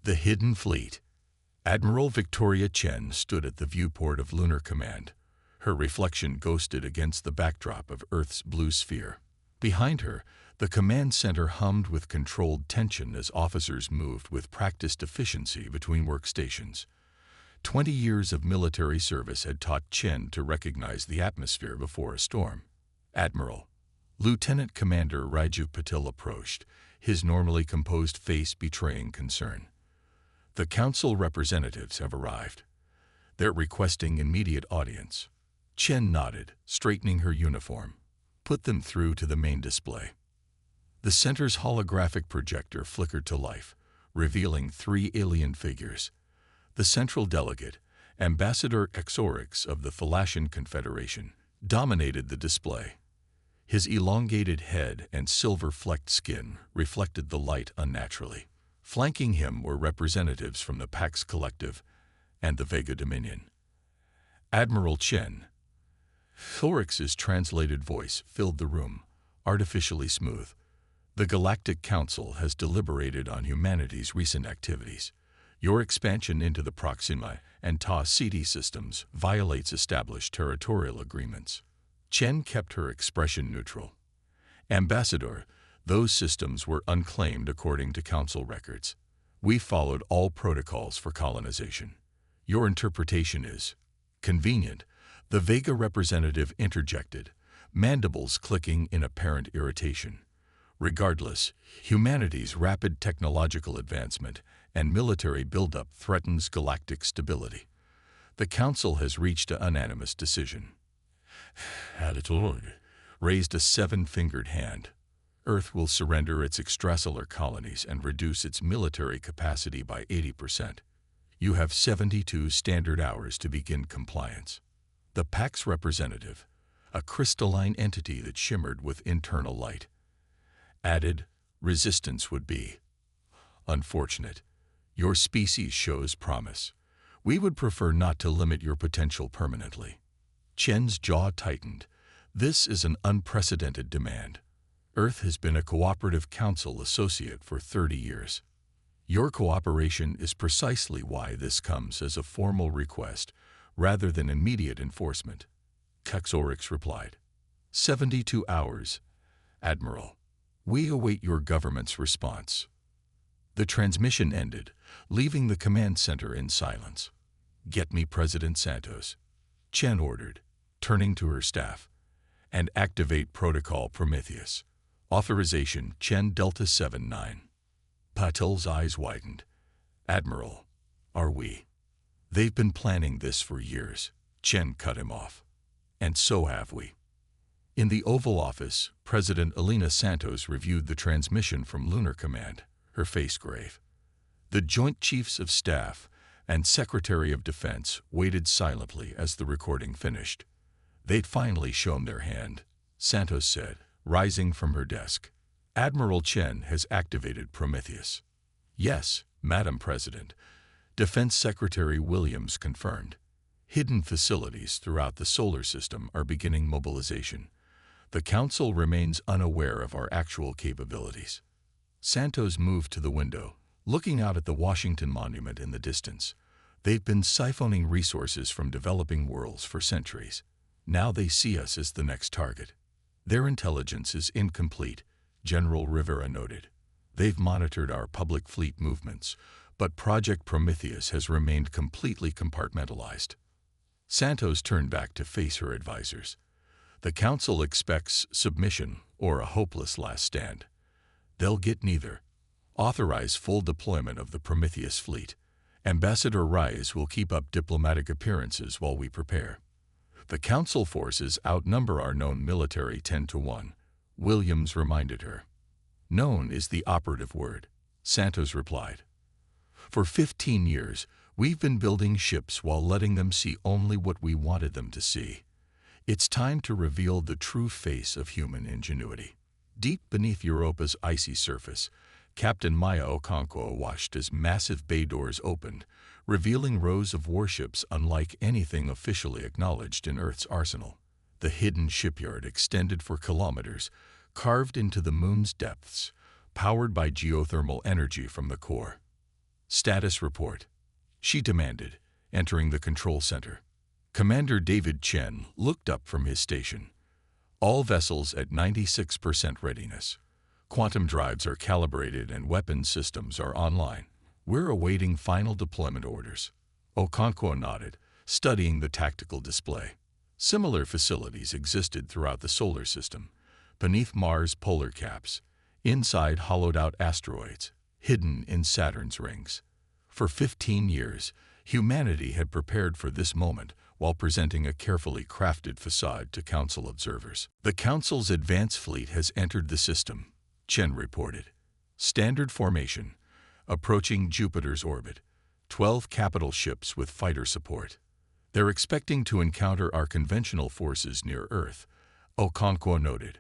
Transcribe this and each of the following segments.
The Hidden Fleet. Admiral Victoria Chen stood at the viewport of Lunar Command. Her reflection ghosted against the backdrop of Earth's blue sphere. Behind her, the command center hummed with controlled tension as officers moved with practiced efficiency between workstations. 20 years of military service had taught Chen to recognize the atmosphere before a storm. Admiral. Lieutenant Commander Raju Patil approached, his normally composed face betraying concern. The council representatives have arrived. They're requesting immediate audience. Chen nodded, straightening her uniform. Put them through to the main display. The center's holographic projector flickered to life, revealing 3 alien figures. The central delegate, Ambassador Exorix of the Thalassian Confederation, dominated the display. His elongated head and silver-flecked skin reflected the light unnaturally. Flanking him were representatives from the Pax Collective and the Vega Dominion. Admiral Chen. Exorix's translated voice filled the room, artificially smooth. The Galactic Council has deliberated on humanity's recent activities. Your expansion into the Proxima and Ta-Ceti systems violates established territorial agreements. Chen kept her expression neutral. Ambassador, those systems were unclaimed according to Council records. We followed all protocols for colonization. Your interpretation is convenient. The Vega representative interjected, mandibles clicking in apparent irritation. Regardless, humanity's rapid technological advancement and military buildup threatens galactic stability. The Council has reached an unanimous decision. Admiral raised a 7-fingered hand. Earth will surrender its extrasolar colonies and reduce its military capacity by 80%. You have 72 standard hours to begin compliance. The Pax representative, a crystalline entity that shimmered with internal light, added, resistance would be unfortunate. Your species shows promise. We would prefer not to limit your potential permanently. Chen's jaw tightened. This is an unprecedented demand. Earth has been a cooperative council associate for 30 years. Your cooperation is precisely why this comes as a formal request rather than immediate enforcement. Exorix replied. 72 hours, Admiral. We await your government's response. The transmission ended, leaving the command center in silence. Get me President Santos, Chen ordered, turning to her staff. And activate Protocol Prometheus. Authorization Chen Delta 79. Patil's eyes widened. Admiral, are we? They've been planning this for years. Chen cut him off. And so have we. In the Oval Office, President Elena Santos reviewed the transmission from Lunar Command, her face grave. The Joint Chiefs of Staff and Secretary of Defense waited silently as the recording finished. They'd finally shown their hand, Santos said, rising from her desk. Admiral Chen has activated Prometheus. Yes, Madam President. Defense Secretary Williams confirmed. Hidden facilities throughout the solar system are beginning mobilization. The Council remains unaware of our actual capabilities. Santos moved to the window, looking out at the Washington Monument in the distance. They've been siphoning resources from developing worlds for centuries. Now they see us as the next target. Their intelligence is incomplete, General Rivera noted. They've monitored our public fleet movements, but Project Prometheus has remained completely compartmentalized. Santos turned back to face her advisors. The Council expects submission or a hopeless last stand. They'll get neither. Authorize full deployment of the Prometheus fleet. Ambassador Reyes will keep up diplomatic appearances while we prepare. The Council forces outnumber our known military 10-1, Williams reminded her. Known is the operative word, Santos replied. For 15 years, we've been building ships while letting them see only what we wanted them to see. It's time to reveal the true face of human ingenuity. Deep beneath Europa's icy surface, Captain Maya Okonkwo watched as massive bay doors opened, revealing rows of warships unlike anything officially acknowledged in Earth's arsenal. The hidden shipyard extended for kilometers, carved into the moon's depths, powered by geothermal energy from the core. Status report, she demanded, entering the control center. Commander David Chen looked up from his station. All vessels at 96% readiness. Quantum drives are calibrated and weapons systems are online. We're awaiting final deployment orders. Okonkwo nodded, studying the tactical display. Similar facilities existed throughout the solar system, beneath Mars' polar caps, inside hollowed-out asteroids, hidden in Saturn's rings. For 15 years, humanity had prepared for this moment while presenting a carefully crafted facade to Council observers. The Council's advance fleet has entered the system, Chen reported. Standard formation, approaching Jupiter's orbit, 12 capital ships with fighter support. They're expecting to encounter our conventional forces near Earth, Okonkwo noted.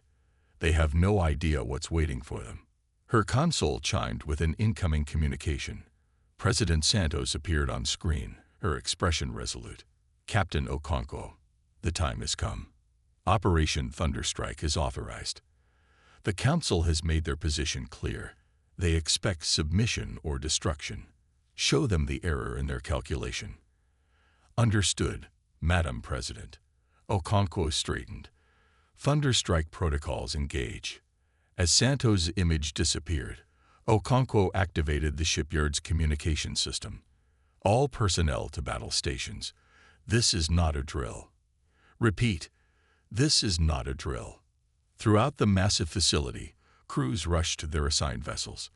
They have no idea what's waiting for them. Her console chimed with an incoming communication. President Santos appeared on screen, her expression resolute. Captain Okonkwo, the time has come. Operation Thunderstrike is authorized. The Council has made their position clear. They expect submission or destruction. Show them the error in their calculation. Understood, Madam President. Okonkwo straightened. Thunderstrike protocols engage. As Santos' image disappeared, Okonkwo activated the shipyard's communication system. All personnel to battle stations. This is not a drill. Repeat, this is not a drill. Throughout the massive facility, crews rushed to their assigned vessels.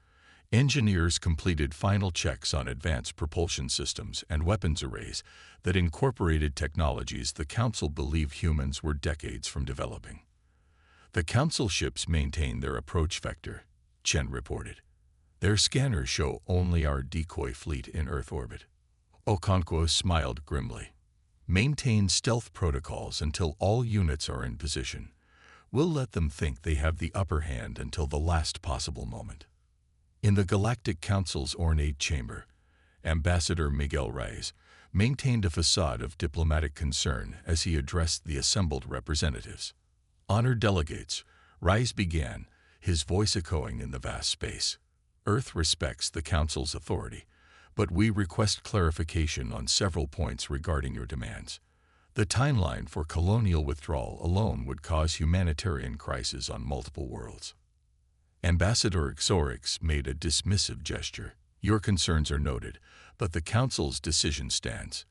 Engineers completed final checks on advanced propulsion systems and weapons arrays that incorporated technologies the Council believed humans were decades from developing. The Council ships maintain their approach vector, Chen reported. Their scanners show only our decoy fleet in Earth orbit. Okonkwo smiled grimly. Maintain stealth protocols until all units are in position. We'll let them think they have the upper hand until the last possible moment. In the Galactic Council's ornate chamber, Ambassador Miguel Reyes maintained a facade of diplomatic concern as he addressed the assembled representatives. Honored delegates, Reyes began, his voice echoing in the vast space. Earth respects the Council's authority, but we request clarification on several points regarding your demands. The timeline for colonial withdrawal alone would cause humanitarian crisis on multiple worlds. Ambassador Xorix made a dismissive gesture. Your concerns are noted, but the Council's decision stands.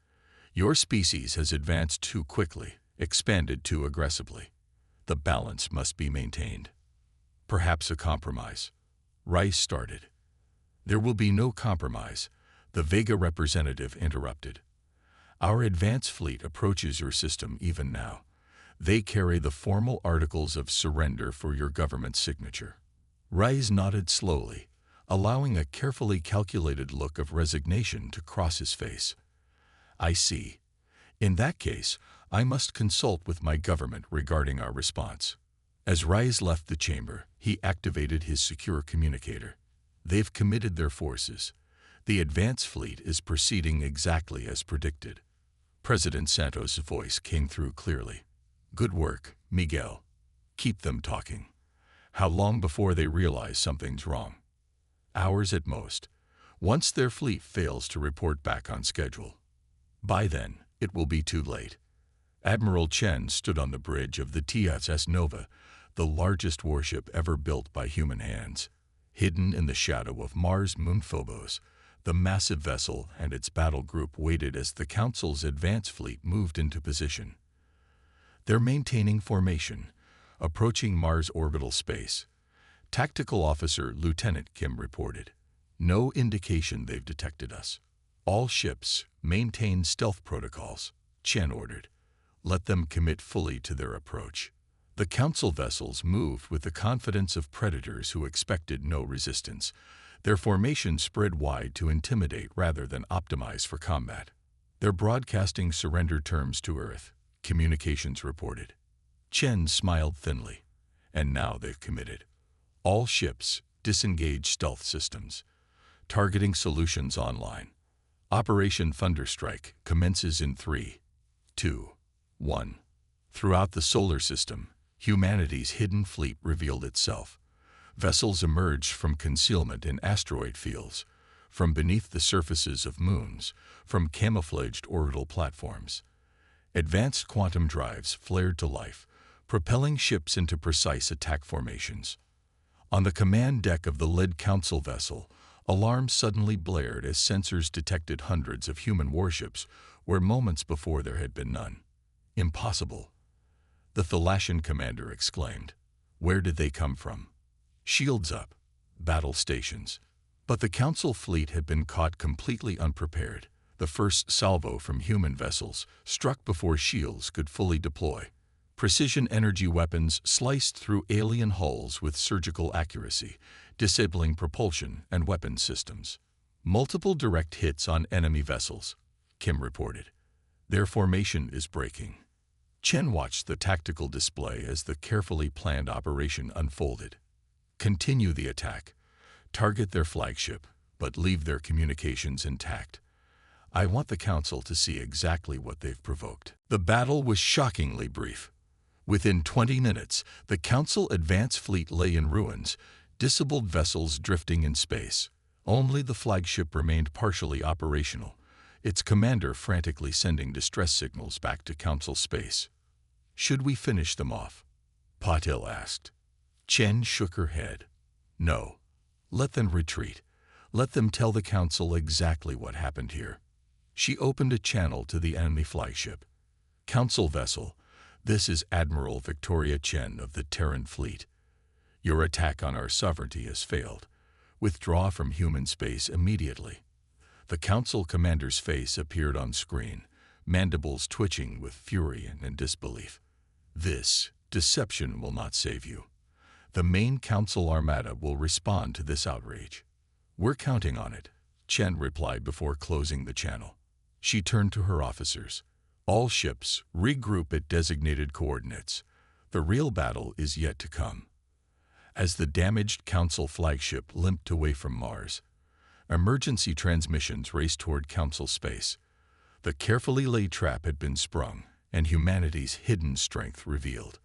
Your species has advanced too quickly, expanded too aggressively. The balance must be maintained. Perhaps a compromise. Rice started. There will be no compromise, the Vega representative interrupted. Our advance fleet approaches your system even now. They carry the formal articles of surrender for your government's signature. Rice nodded slowly, allowing a carefully calculated look of resignation to cross his face. I see. In that case, I must consult with my government regarding our response. As Rice left the chamber, he activated his secure communicator. They've committed their forces. The advance fleet is proceeding exactly as predicted. President Santos' voice came through clearly. Good work, Miguel. Keep them talking. How long before they realize something's wrong? Hours at most, once their fleet fails to report back on schedule. By then, it will be too late. Admiral Chen stood on the bridge of the TSS Nova, the largest warship ever built by human hands. Hidden in the shadow of Mars' moon Phobos, the massive vessel and its battle group waited as the Council's advance fleet moved into position. They're maintaining formation, approaching Mars orbital space. Tactical Officer Lieutenant Kim reported. No indication they've detected us. All ships maintain stealth protocols, Chen ordered. Let them commit fully to their approach. The Council vessels moved with the confidence of predators who expected no resistance. Their formation spread wide to intimidate rather than optimize for combat. They're broadcasting surrender terms to Earth, communications reported. Chen smiled thinly. And now they've committed. All ships disengage stealth systems. Targeting solutions online. Operation Thunderstrike commences in 3, 2, 1. Throughout the solar system, humanity's hidden fleet revealed itself. Vessels emerged from concealment in asteroid fields, from beneath the surfaces of moons, from camouflaged orbital platforms. Advanced quantum drives flared to life, propelling ships into precise attack formations. On the command deck of the lead Council vessel, alarms suddenly blared as sensors detected hundreds of human warships where moments before there had been none. Impossible. The Thalassian commander exclaimed. Where did they come from? Shields up. Battle stations. But the Council fleet had been caught completely unprepared. The first salvo from human vessels struck before shields could fully deploy. Precision energy weapons sliced through alien hulls with surgical accuracy, disabling propulsion and weapon systems. Multiple direct hits on enemy vessels, Kim reported. Their formation is breaking. Chen watched the tactical display as the carefully planned operation unfolded. Continue the attack. Target their flagship, but leave their communications intact. I want the Council to see exactly what they've provoked. The battle was shockingly brief. Within 20 minutes, the Council advance fleet lay in ruins, disabled vessels drifting in space. Only the flagship remained partially operational, its commander frantically sending distress signals back to Council space. Should we finish them off? Patil asked. Chen shook her head. No. Let them retreat. Let them tell the Council exactly what happened here. She opened a channel to the enemy flagship. Council vessel, this is Admiral Victoria Chen of the Terran Fleet. Your attack on our sovereignty has failed. Withdraw from human space immediately. The Council commander's face appeared on screen, mandibles twitching with fury and disbelief. This deception will not save you. The main Council armada will respond to this outrage. We're counting on it, Chen replied before closing the channel. She turned to her officers. All ships, regroup at designated coordinates. The real battle is yet to come. As the damaged Council flagship limped away from Mars, emergency transmissions raced toward Council space. The carefully laid trap had been sprung, and humanity's hidden strength revealed.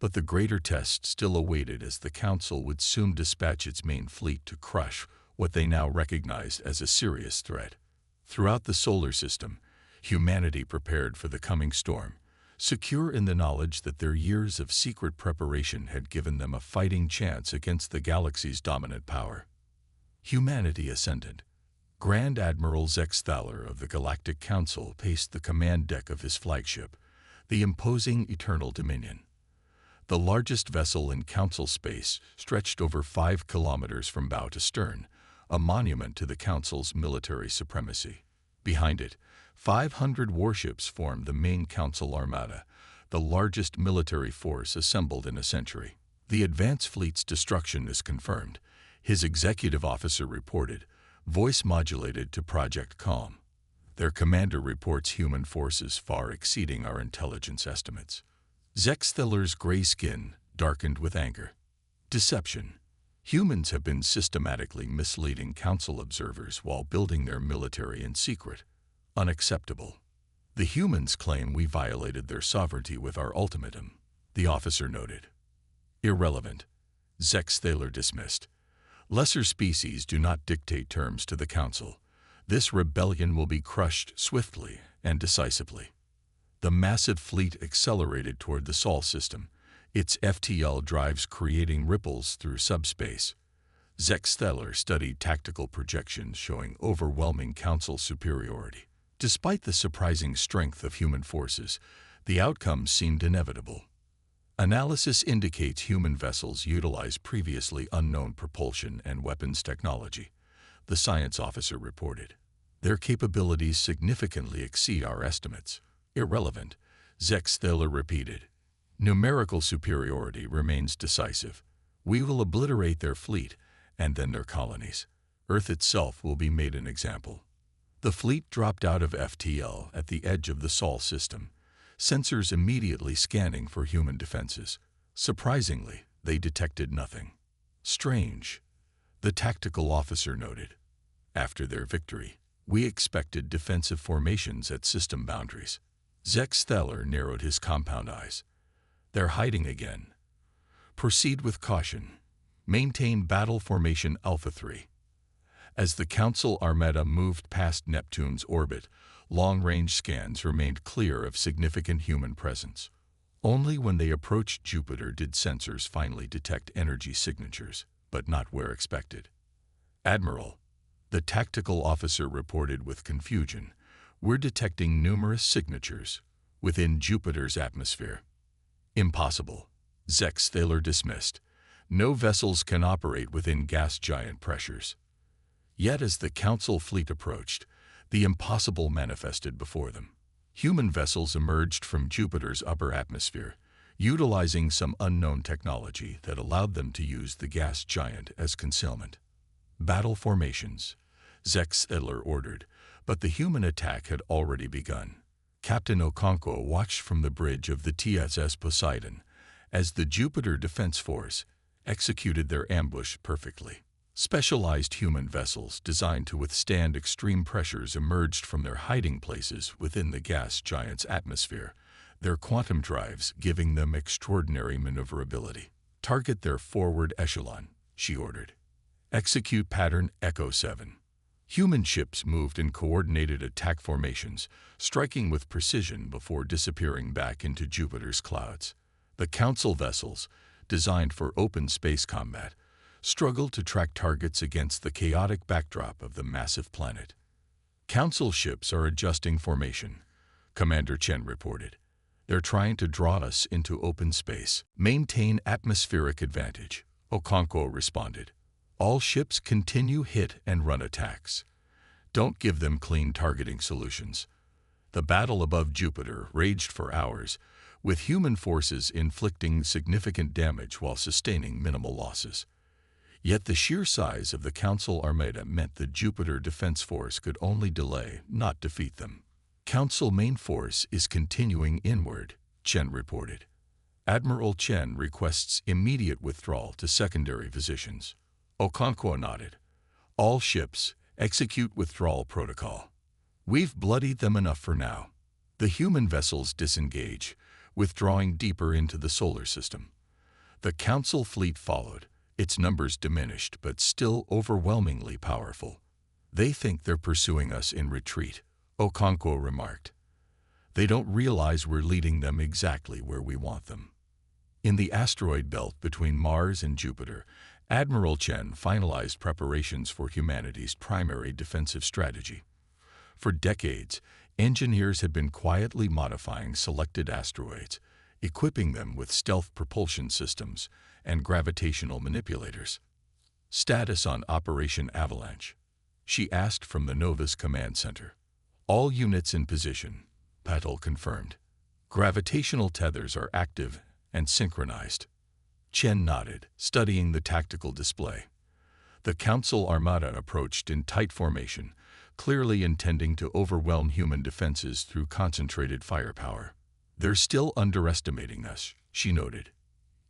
But the greater test still awaited as the Council would soon dispatch its main fleet to crush what they now recognized as a serious threat. Throughout the solar system, humanity prepared for the coming storm, secure in the knowledge that their years of secret preparation had given them a fighting chance against the galaxy's dominant power. Humanity ascended. Grand Admiral Zexthaler of the Galactic Council paced the command deck of his flagship, the imposing Eternal Dominion. The largest vessel in Council space stretched over 5 kilometers from bow to stern, a monument to the Council's military supremacy. Behind it, 500 warships formed the main Council armada, the largest military force assembled in a century. The advance fleet's destruction is confirmed, his executive officer reported, voice modulated to Project Calm. Their commander reports human forces far exceeding our intelligence estimates. Zexthaler's gray skin darkened with anger. Deception. Humans have been systematically misleading Council observers while building their military in secret. Unacceptable. The humans claim we violated their sovereignty with our ultimatum, the officer noted. Irrelevant. Zexthaler dismissed. Lesser species do not dictate terms to the Council. This rebellion will be crushed swiftly and decisively. The massive fleet accelerated toward the Sol system, its FTL drives creating ripples through subspace. Zexthaler studied tactical projections showing overwhelming Council superiority. Despite the surprising strength of human forces, the outcome seemed inevitable. Analysis indicates human vessels utilize previously unknown propulsion and weapons technology, the science officer reported. Their capabilities significantly exceed our estimates. Irrelevant, Zexthaler repeated. Numerical superiority remains decisive. We will obliterate their fleet, and then their colonies. Earth itself will be made an example. The fleet dropped out of FTL at the edge of the Sol system, sensors immediately scanning for human defenses. Surprisingly, they detected nothing. Strange, the tactical officer noted. After their victory, we expected defensive formations at system boundaries. Zexthaler narrowed his compound eyes. They're hiding again. Proceed with caution. Maintain battle formation Alpha 3. As the Council Armada moved past Neptune's orbit, long-range scans remained clear of significant human presence. Only when they approached Jupiter did sensors finally detect energy signatures, but not where expected. "Admiral," the tactical officer reported with confusion, "we're detecting numerous signatures within Jupiter's atmosphere." "Impossible," Interstellar dismissed. "No vessels can operate within gas giant pressures." Yet as the Council fleet approached, the impossible manifested before them. Human vessels emerged from Jupiter's upper atmosphere, utilizing some unknown technology that allowed them to use the gas giant as concealment. "Battle formations," Interstellar ordered, but the human attack had already begun. Captain Okonkwo watched from the bridge of the TSS Poseidon as the Jupiter Defense Force executed their ambush perfectly. Specialized human vessels designed to withstand extreme pressures emerged from their hiding places within the gas giant's atmosphere, their quantum drives giving them extraordinary maneuverability. "Target their forward echelon," she ordered. "Execute pattern Echo 7. Human ships moved in coordinated attack formations, striking with precision before disappearing back into Jupiter's clouds. The Council vessels, designed for open space combat, struggled to track targets against the chaotic backdrop of the massive planet. "Council ships are adjusting formation," Commander Chen reported. "They're trying to draw us into open space. Maintain atmospheric advantage," Okonkwo responded. "All ships continue hit and run attacks. Don't give them clean targeting solutions." The battle above Jupiter raged for hours, with human forces inflicting significant damage while sustaining minimal losses. Yet the sheer size of the Council Armada meant the Jupiter Defense Force could only delay, not defeat them. "Council main force is continuing inward," Chen reported. "Admiral Chen requests immediate withdrawal to secondary positions." Okonkwo nodded. "All ships, execute withdrawal protocol. We've bloodied them enough for now." The human vessels disengage, withdrawing deeper into the solar system. The Council fleet followed, its numbers diminished but still overwhelmingly powerful. "They think they're pursuing us in retreat," Okonkwo remarked. "They don't realize we're leading them exactly where we want them." In the asteroid belt between Mars and Jupiter, Admiral Chen finalized preparations for humanity's primary defensive strategy. For decades, engineers had been quietly modifying selected asteroids, equipping them with stealth propulsion systems and gravitational manipulators. "Status on Operation Avalanche," she asked from the Nova's command center. "All units in position," Patel confirmed. "Gravitational tethers are active and synchronized." Chen nodded, studying the tactical display. The Council Armada approached in tight formation, clearly intending to overwhelm human defenses through concentrated firepower. "They're still underestimating us," she noted.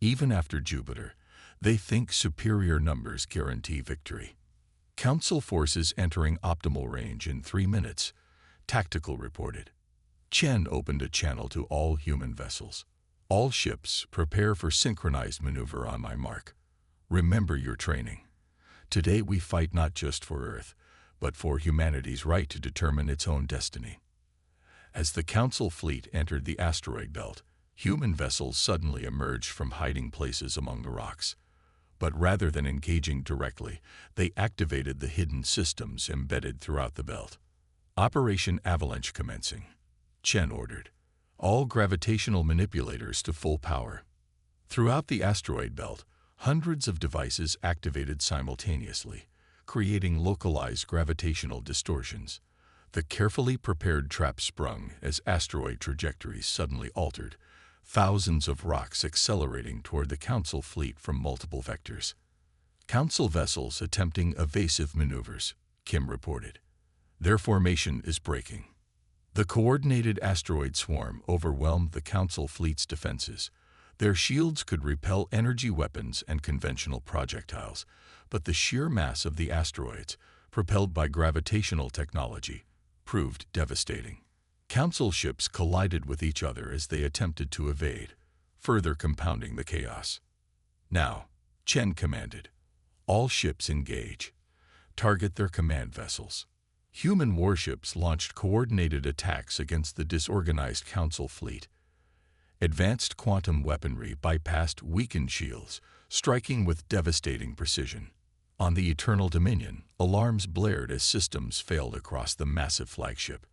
"Even after Jupiter, they think superior numbers guarantee victory." "Council forces entering optimal range in 3 minutes," Tactical reported. Chen opened a channel to all human vessels. "All ships, prepare for synchronized maneuver on my mark. Remember your training. Today we fight not just for Earth, but for humanity's right to determine its own destiny." As the Council fleet entered the asteroid belt, human vessels suddenly emerged from hiding places among the rocks. But rather than engaging directly, they activated the hidden systems embedded throughout the belt. "Operation Avalanche commencing," Chen ordered. "All gravitational manipulators to full power." Throughout the asteroid belt, hundreds of devices activated simultaneously, creating localized gravitational distortions. The carefully prepared trap sprung as asteroid trajectories suddenly altered, thousands of rocks accelerating toward the Council fleet from multiple vectors. "Council vessels attempting evasive maneuvers," Kim reported. "Their formation is breaking." The coordinated asteroid swarm overwhelmed the Council fleet's defenses. Their shields could repel energy weapons and conventional projectiles, but the sheer mass of the asteroids, propelled by gravitational technology, proved devastating. Council ships collided with each other as they attempted to evade, further compounding the chaos. "Now," Chen commanded, "all ships engage." target their command vessels. Human warships launched coordinated attacks against the disorganized Council fleet. Advanced quantum weaponry bypassed weakened shields, striking with devastating precision. On the Eternal Dominion, alarms blared as systems failed across the massive flagship.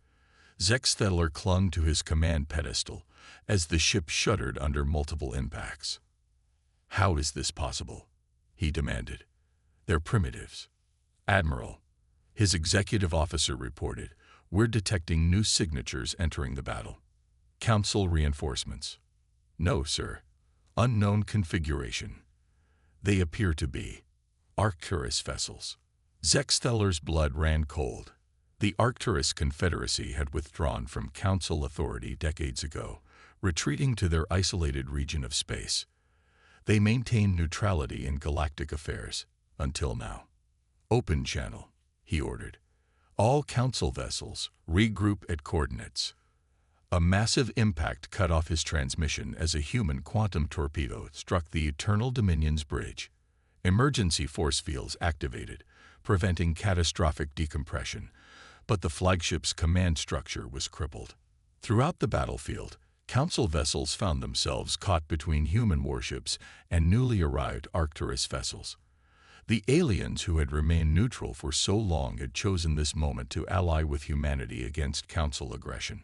Interstellar clung to his command pedestal as the ship shuddered under multiple impacts. "How is this possible?" he demanded. "They're primitives." "Admiral," his executive officer reported, "we're detecting new signatures entering the battle." "Council reinforcements." "No, sir. Unknown configuration. They appear to be Arcturus vessels." Interstellar's blood ran cold. The Arcturus Confederacy had withdrawn from Council authority decades ago, retreating to their isolated region of space. They maintained neutrality in galactic affairs, until now. "Open channel," he ordered. "All Council vessels, regroup at coordinates." A massive impact cut off his transmission as a human quantum torpedo struck the Eternal Dominion's bridge. Emergency force fields activated, preventing catastrophic decompression, but the flagship's command structure was crippled. Throughout the battlefield, Council vessels found themselves caught between human warships and newly arrived Arcturus vessels. The aliens who had remained neutral for so long had chosen this moment to ally with humanity against Council aggression.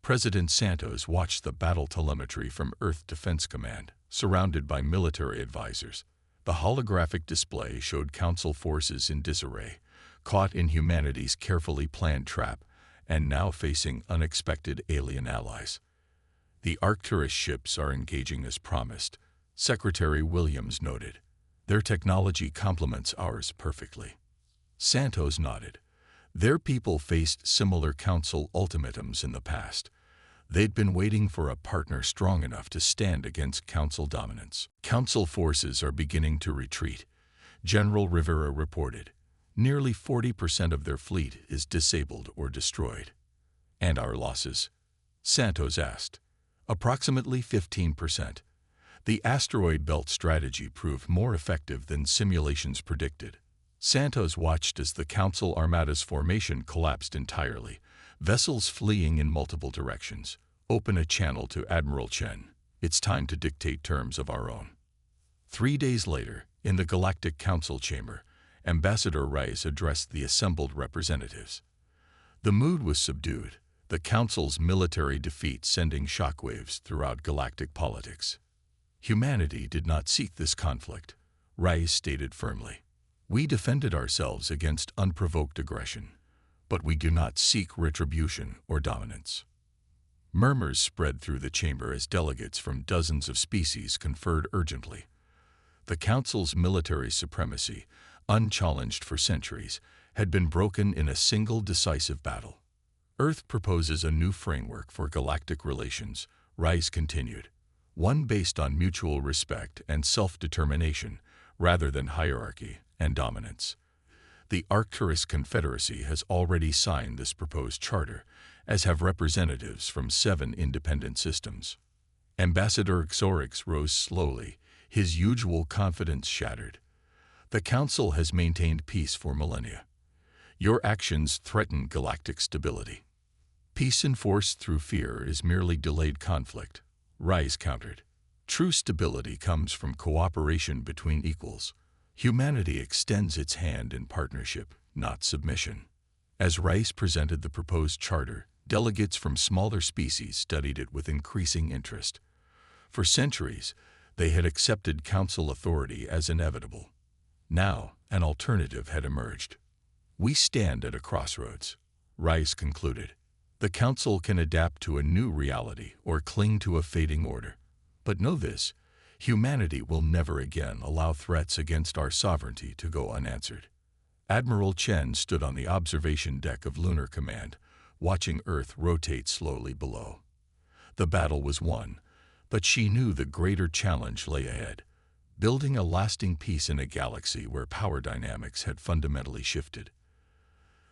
President Santos watched the battle telemetry from Earth Defense Command, surrounded by military advisors. The holographic display showed Council forces in disarray, caught in humanity's carefully planned trap, and now facing unexpected alien allies. "The Arcturus ships are engaging as promised," Secretary Williams noted. "Their technology complements ours perfectly." Santos nodded. Their people faced similar Council ultimatums in the past. They'd been waiting for a partner strong enough to stand against Council dominance. "Council forces are beginning to retreat," General Rivera reported. "Nearly 40% of their fleet is disabled or destroyed." "And our losses?" Santos asked. "Approximately 15%. The asteroid belt strategy proved more effective than simulations predicted." Santos watched as the Council Armada's formation collapsed entirely, vessels fleeing in multiple directions. "Open a channel to Admiral Chen. It's time to dictate terms of our own." 3 days later, in the Galactic Council chamber, Ambassador Rice addressed the assembled representatives. The mood was subdued, the Council's military defeat sending shockwaves throughout galactic politics. "Humanity did not seek this conflict," Rice stated firmly. "We defended ourselves against unprovoked aggression, but we do not seek retribution or dominance." Murmurs spread through the chamber as delegates from dozens of species conferred urgently. The Council's military supremacy, unchallenged for centuries, had been broken in a single decisive battle. "Earth proposes a new framework for galactic relations," Rice continued. "One based on mutual respect and self-determination, rather than hierarchy and dominance." The Arcturus Confederacy has already signed this proposed charter, as have representatives from 7 independent systems. Ambassador Xorix rose slowly, his usual confidence shattered. "The Council has maintained peace for millennia. Your actions threaten galactic stability." "Peace enforced through fear is merely delayed conflict," Rice countered. "True stability comes from cooperation between equals. Humanity extends its hand in partnership, not submission." As Rice presented the proposed charter, delegates from smaller species studied it with increasing interest. For centuries, they had accepted Council authority as inevitable. Now, an alternative had emerged. "We stand at a crossroads," Rice concluded. "The Council can adapt to a new reality or cling to a fading order. But know this, humanity will never again allow threats against our sovereignty to go unanswered." Admiral Chen stood on the observation deck of Lunar Command, watching Earth rotate slowly below. The battle was won, but she knew the greater challenge lay ahead, building a lasting peace in a galaxy where power dynamics had fundamentally shifted.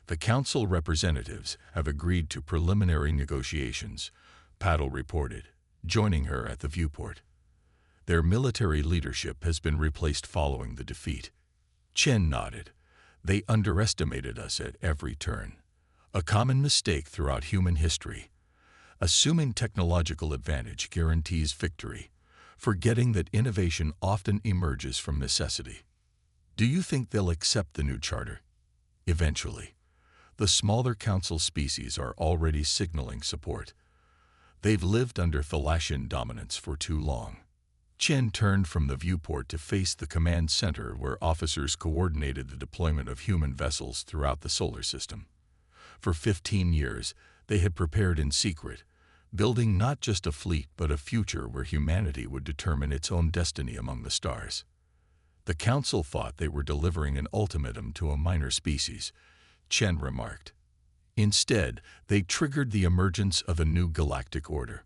"The Council representatives have agreed to preliminary negotiations," Paddle reported, joining her at the viewport. "Their military leadership has been replaced following the defeat." Chen nodded. They underestimated us at every turn. A common mistake throughout human history. Assuming technological advantage guarantees victory, forgetting that innovation often emerges from necessity. Do you think they'll accept the new charter? Eventually. The smaller council species are already signaling support. They've lived under Thalassian dominance for too long. Chen turned from the viewport to face the command center where officers coordinated the deployment of human vessels throughout the solar system. For 15 years, they had prepared in secret, building not just a fleet but a future where humanity would determine its own destiny among the stars. The council thought they were delivering an ultimatum to a minor species, Chen remarked. Instead, they triggered the emergence of a new galactic order.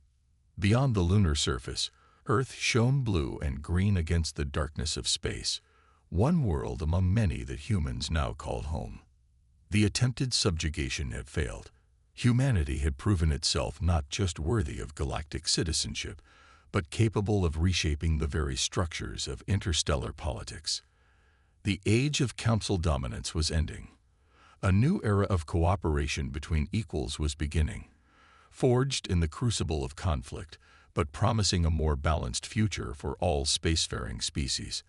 Beyond the lunar surface, Earth shone blue and green against the darkness of space, one world among many that humans now called home. The attempted subjugation had failed. Humanity had proven itself not just worthy of galactic citizenship, but capable of reshaping the very structures of interstellar politics. The age of council dominance was ending. A new era of cooperation between equals was beginning, forged in the crucible of conflict, but promising a more balanced future for all spacefaring species.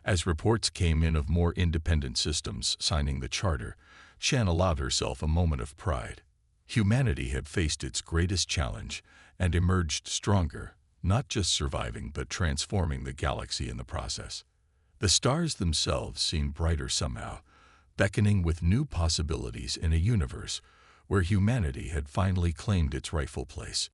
As reports came in of more independent systems signing the charter, Chen allowed herself a moment of pride. Humanity had faced its greatest challenge and emerged stronger, not just surviving but transforming the galaxy in the process. The stars themselves seemed brighter somehow, beckoning with new possibilities in a universe where humanity had finally claimed its rightful place.